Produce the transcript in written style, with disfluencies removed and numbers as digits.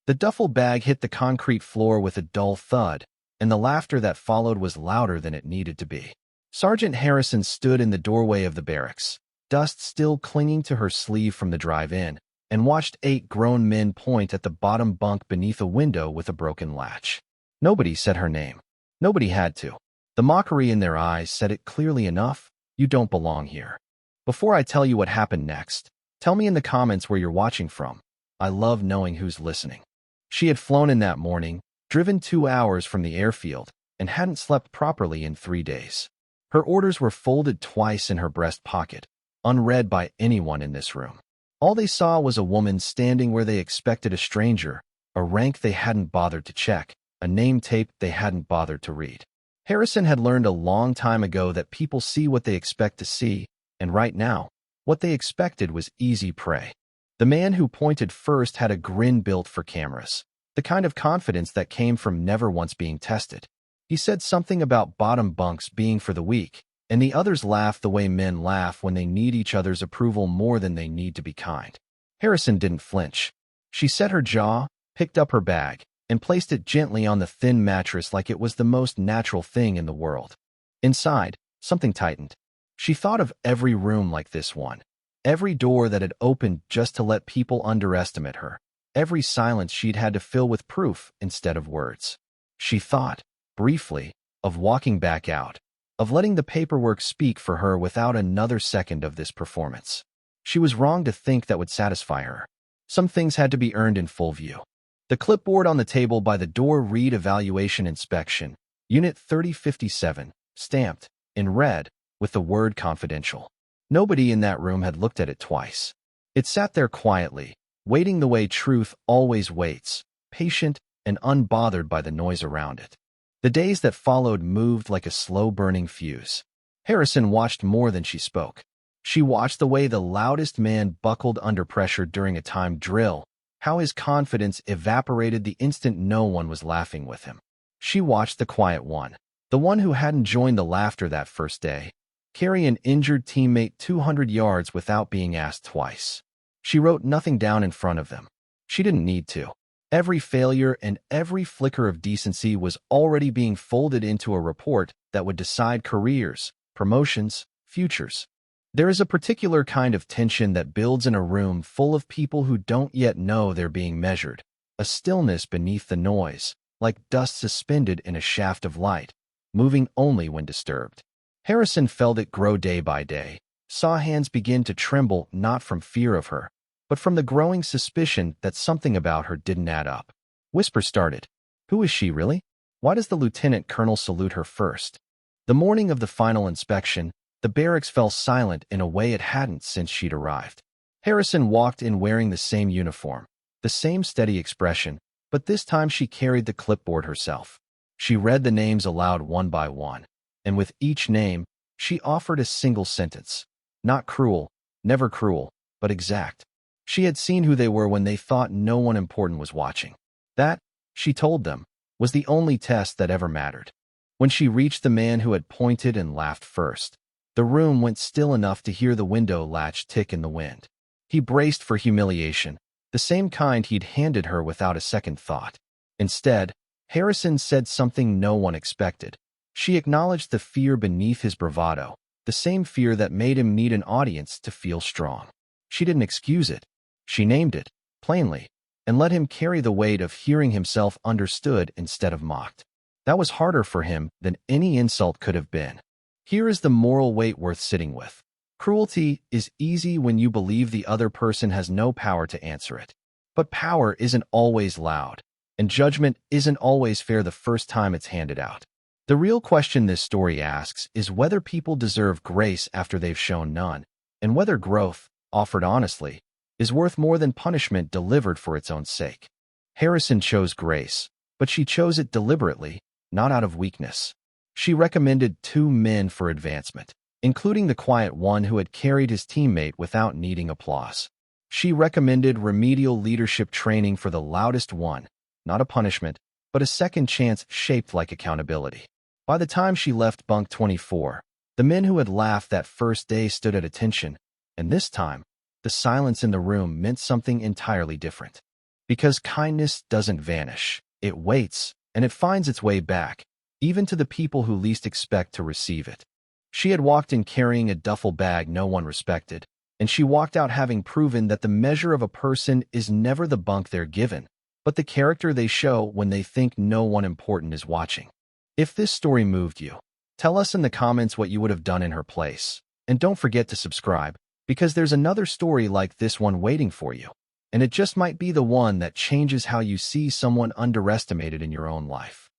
The duffel bag hit the concrete floor with a dull thud, and the laughter that followed was louder than it needed to be. Sergeant Harrison stood in the doorway of the barracks, dust still clinging to her sleeve from the drive-in, and watched 8 grown men point at the bottom bunk beneath a window with a broken latch. Nobody said her name. Nobody had to. The mockery in their eyes said it clearly enough: you don't belong here. Before I tell you what happened next, tell me in the comments where you're watching from. I love knowing who's listening. She had flown in that morning, driven 2 hours from the airfield, and hadn't slept properly in 3 days. Her orders were folded twice in her breast pocket, unread by anyone in this room. All they saw was a woman standing where they expected a stranger, a rank they hadn't bothered to check, a name tape they hadn't bothered to read. Harrison had learned a long time ago that people see what they expect to see, and right now, what they expected was easy prey. The man who pointed first had a grin built for cameras, the kind of confidence that came from never once being tested. He said something about bottom bunks being for the weak, and the others laughed the way men laugh when they need each other's approval more than they need to be kind. Harrison didn't flinch. She set her jaw, picked up her bag, and placed it gently on the thin mattress like it was the most natural thing in the world. Inside, something tightened. She thought of every room like this one, every door that had opened just to let people underestimate her, every silence she'd had to fill with proof instead of words. She thought, briefly, of walking back out, of letting the paperwork speak for her without another second of this performance. She was wrong to think that would satisfy her. Some things had to be earned in full view. The clipboard on the table by the door read Evaluation Inspection, Unit 3057, stamped, in red, with the word confidential. Nobody in that room had looked at it twice. It sat there quietly, waiting the way truth always waits, patient and unbothered by the noise around it. The days that followed moved like a slow-burning fuse. Harrison watched more than she spoke. She watched the way the loudest man buckled under pressure during a timed drill, how his confidence evaporated the instant no one was laughing with him. She watched the quiet one, the one who hadn't joined the laughter that first day, carry an injured teammate 200 yards without being asked twice. She wrote nothing down in front of them. She didn't need to. Every failure and every flicker of decency was already being folded into a report that would decide careers, promotions, futures. There is a particular kind of tension that builds in a room full of people who don't yet know they're being measured, a stillness beneath the noise, like dust suspended in a shaft of light, moving only when disturbed. Harrison felt it grow day by day, saw hands begin to tremble not from fear of her, but from the growing suspicion that something about her didn't add up. Whispers started. Who is she, really? Why does the lieutenant colonel salute her first? The morning of the final inspection, the barracks fell silent in a way it hadn't since she'd arrived. Harrison walked in wearing the same uniform, the same steady expression, but this time she carried the clipboard herself. She read the names aloud one by one, and with each name, she offered a single sentence. Not cruel, never cruel, but exact. She had seen who they were when they thought no one important was watching. That, she told them, was the only test that ever mattered. When she reached the man who had pointed and laughed first, the room went still enough to hear the window latch tick in the wind. He braced for humiliation, the same kind he'd handed her without a second thought. Instead, Harrison said something no one expected. She acknowledged the fear beneath his bravado, the same fear that made him need an audience to feel strong. She didn't excuse it. She named it, plainly, and let him carry the weight of hearing himself understood instead of mocked. That was harder for him than any insult could have been. Here is the moral weight worth sitting with. Cruelty is easy when you believe the other person has no power to answer it. But power isn't always loud, and judgment isn't always fair the first time it's handed out. The real question this story asks is whether people deserve grace after they've shown none, and whether growth, offered honestly, is worth more than punishment delivered for its own sake. Harrison chose grace, but she chose it deliberately, not out of weakness. She recommended 2 men for advancement, including the quiet one who had carried his teammate without needing applause. She recommended remedial leadership training for the loudest one, not a punishment, but a second chance shaped like accountability. By the time she left Bunk 24, the men who had laughed that first day stood at attention, and this time, the silence in the room meant something entirely different. Because kindness doesn't vanish. It waits, and it finds its way back, even to the people who least expect to receive it. She had walked in carrying a duffel bag no one respected, and she walked out having proven that the measure of a person is never the bunk they're given, but the character they show when they think no one important is watching. If this story moved you, tell us in the comments what you would have done in her place. And don't forget to subscribe, because there's another story like this one waiting for you. And it just might be the one that changes how you see someone underestimated in your own life.